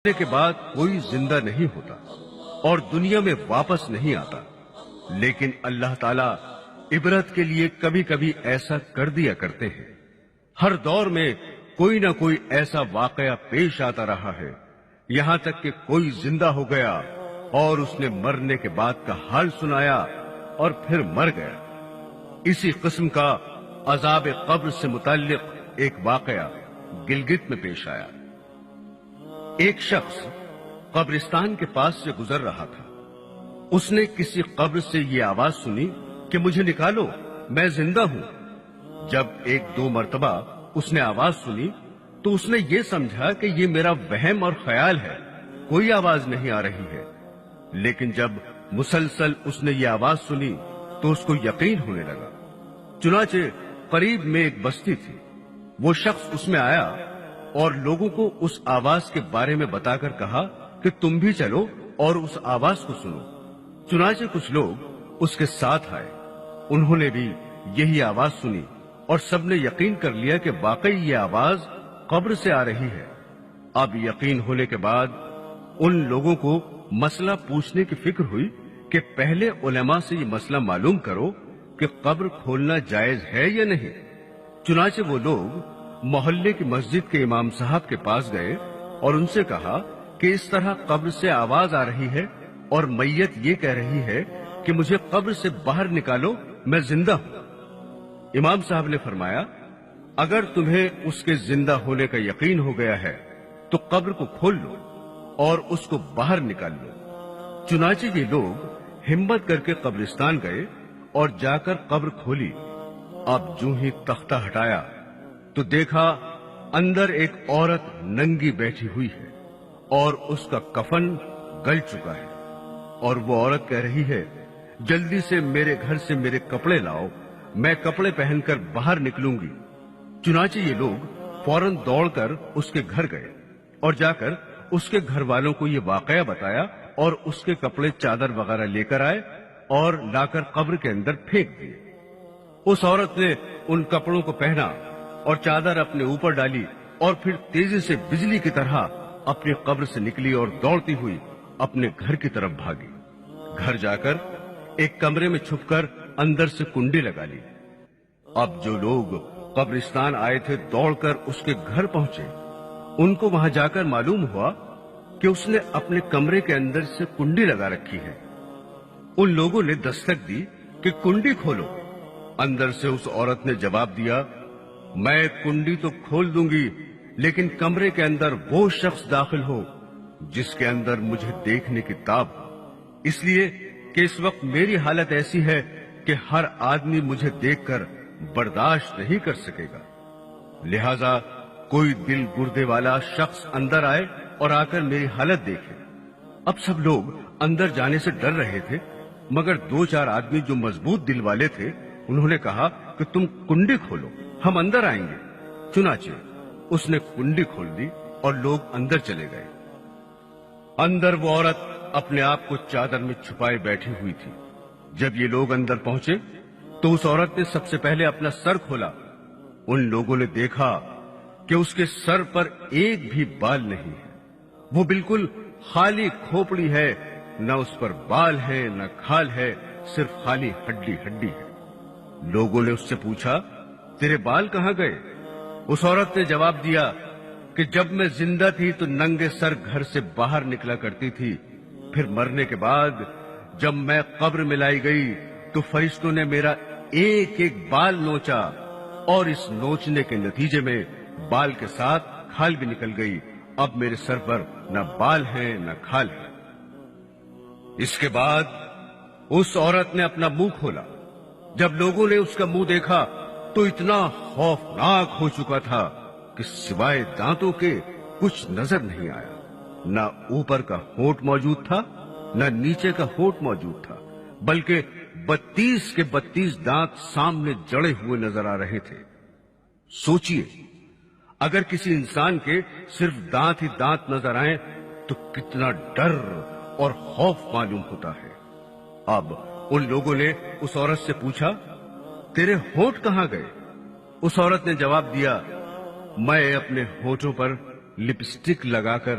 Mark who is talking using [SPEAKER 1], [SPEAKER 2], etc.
[SPEAKER 1] مرنے کے بعد کوئی زندہ نہیں ہوتا اور دنیا میں واپس نہیں آتا، لیکن اللہ تعالیٰ عبرت کے لیے کبھی کبھی ایسا کر دیا کرتے ہیں۔ ہر دور میں کوئی نہ کوئی ایسا واقعہ پیش آتا رہا ہے، یہاں تک کہ کوئی زندہ ہو گیا اور اس نے مرنے کے بعد کا حال سنایا اور پھر مر گیا۔ اسی قسم کا عذاب قبر سے متعلق ایک واقعہ گلگت میں پیش آیا۔ ایک شخص قبرستان کے پاس سے گزر رہا تھا۔ اس نے کسی قبر سے یہ آواز سنی کہ مجھے نکالو، میں زندہ ہوں۔ جب ایک دو مرتبہ اس نے آواز سنی تو اس نے یہ سمجھا کہ یہ میرا وہم اور خیال ہے، کوئی آواز نہیں آ رہی ہے۔ لیکن جب مسلسل اس نے یہ آواز سنی تو اس کو یقین ہونے لگا۔ چنانچہ قریب میں ایک بستی تھی، وہ شخص اس میں آیا اور لوگوں کو اس آواز کے بارے میں بتا کر کہا کہ تم بھی چلو اور اس آواز کو سنو۔ چنانچہ کچھ لوگ اس کے ساتھ آئے، انہوں نے بھی یہی آواز سنی اور سب نے یقین کر لیا کہ واقعی یہ آواز قبر سے آ رہی ہے۔ اب یقین ہونے کے بعد ان لوگوں کو مسئلہ پوچھنے کی فکر ہوئی کہ پہلے علماء سے یہ مسئلہ معلوم کرو کہ قبر کھولنا جائز ہے یا نہیں۔ چنانچہ وہ لوگ محلے کی مسجد کے امام صاحب کے پاس گئے اور ان سے کہا کہ اس طرح قبر سے آواز آ رہی ہے اور میت یہ کہہ رہی ہے کہ مجھے قبر سے باہر نکالو، میں زندہ ہوں۔ امام صاحب نے فرمایا، اگر تمہیں اس کے زندہ ہونے کا یقین ہو گیا ہے تو قبر کو کھول لو اور اس کو باہر نکال لو۔ چنانچہ یہ لوگ ہمت کر کے قبرستان گئے اور جا کر قبر کھولی۔ اب جو ہی تختہ ہٹایا تو دیکھا اندر ایک عورت ننگی بیٹھی ہوئی ہے اور اس کا کفن گل چکا ہے، اور وہ عورت کہہ رہی ہے، جلدی سے میرے گھر سے میرے کپڑے لاؤ، میں کپڑے پہن کر باہر نکلوں گی۔ چنانچہ یہ لوگ فوراً دوڑ کر اس کے گھر گئے اور جا کر اس کے گھر والوں کو یہ واقعہ بتایا اور اس کے کپڑے چادر وغیرہ لے کر آئے اور لا کر قبر کے اندر پھینک دیے۔ اس عورت نے ان کپڑوں کو پہنا اور چادر اپنے اوپر ڈالی اور پھر تیزی سے بجلی کی طرح اپنی قبر سے نکلی اور دوڑتی ہوئی اپنے گھر کی طرف بھاگی۔ گھر جا کر ایک کمرے میں چھپ کر اندر سے کنڈی لگا لی۔ اب جو لوگ قبرستان آئے تھے دوڑ کر اس کے گھر پہنچے، ان کو وہاں جا کر معلوم ہوا کہ اس نے اپنے کمرے کے اندر سے کنڈی لگا رکھی ہے۔ ان لوگوں نے دستک دی کہ کنڈی کھولو۔ اندر سے اس عورت نے جواب دیا، میں کنڈی تو کھول دوں گی، لیکن کمرے کے اندر وہ شخص داخل ہو جس کے اندر مجھے دیکھنے کی تاب ہو، اس لیے کہ اس وقت میری حالت ایسی ہے کہ ہر آدمی مجھے دیکھ کر برداشت نہیں کر سکے گا، لہذا کوئی دل گردے والا شخص اندر آئے اور آ کر میری حالت دیکھے۔ اب سب لوگ اندر جانے سے ڈر رہے تھے، مگر دو چار آدمی جو مضبوط دل والے تھے انہوں نے کہا کہ تم کنڈی کھولو، ہم اندر آئیں گے۔ چنانچہ اس نے کنڈی کھول دی اور لوگ اندر چلے گئے۔ اندر وہ عورت اپنے آپ کو چادر میں چھپائے بیٹھی ہوئی تھی۔ جب یہ لوگ اندر پہنچے تو اس عورت نے سب سے پہلے اپنا سر کھولا۔ ان لوگوں نے دیکھا کہ اس کے سر پر ایک بھی بال نہیں ہے، وہ بالکل خالی کھوپڑی ہے، نہ اس پر بال ہے نہ کھال ہے، صرف خالی ہڈی ہڈی ہے۔ لوگوں نے اس سے پوچھا، تیرے بال کہاں گئے؟ اس عورت نے جواب دیا کہ جب میں زندہ تھی تو ننگے سر گھر سے باہر نکلا کرتی تھی، پھر مرنے کے بعد جب میں قبر میں لائی گئی تو فرشتوں نے میرا ایک ایک بال نوچا، اور اس نوچنے کے نتیجے میں بال کے ساتھ کھال بھی نکل گئی۔ اب میرے سر پر نہ بال ہیں نہ کھال ہے۔ اس کے بعد اس عورت نے اپنا منہ کھولا۔ جب لوگوں نے اس کا منہ دیکھا تو اتنا خوفناک ہو چکا تھا کہ سوائے دانتوں کے کچھ نظر نہیں آیا، نہ اوپر کا ہونٹ موجود تھا نہ نیچے کا ہونٹ موجود تھا، بلکہ 32 کے 32 دانت سامنے جڑے ہوئے نظر آ رہے تھے۔ سوچئے، اگر کسی انسان کے صرف دانت ہی دانت نظر آئیں تو کتنا ڈر اور خوف معلوم ہوتا ہے۔ اب ان لوگوں نے اس عورت سے پوچھا، تیرے ہونٹ کہاں گئے؟ اس عورت نے جواب دیا، میں اپنے ہونٹوں پر لپسٹک لگا کر